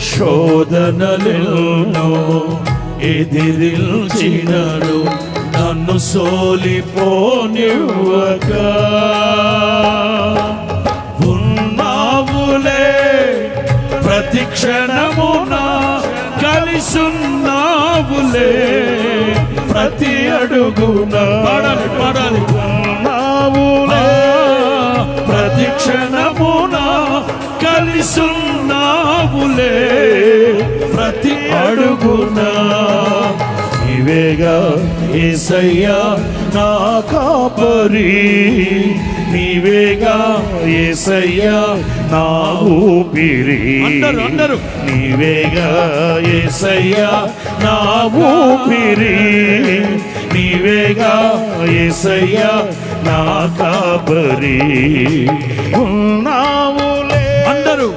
శోధనలెన్నో ఎదిరించినను నన్ను సోలిపోనివ్వక ఉన్నావులే ప్రతి క్షణమున కలిసున్నావులే ప్రతి అడుగున పడాలి ఉన్నావులే ప్రతి క్షణమున కలిసున్నావులే ప్రతి అడుగున నీవేగా యేసయ్యా నా కాపరి నీవేగా యేసయ్యా నా ఊపిరి అందరూ నీవేగా యేసయ్యా నా ఊపిరి నీవేగా యేసయ్యా నా కాపరి ఉన్నావులే అందరూ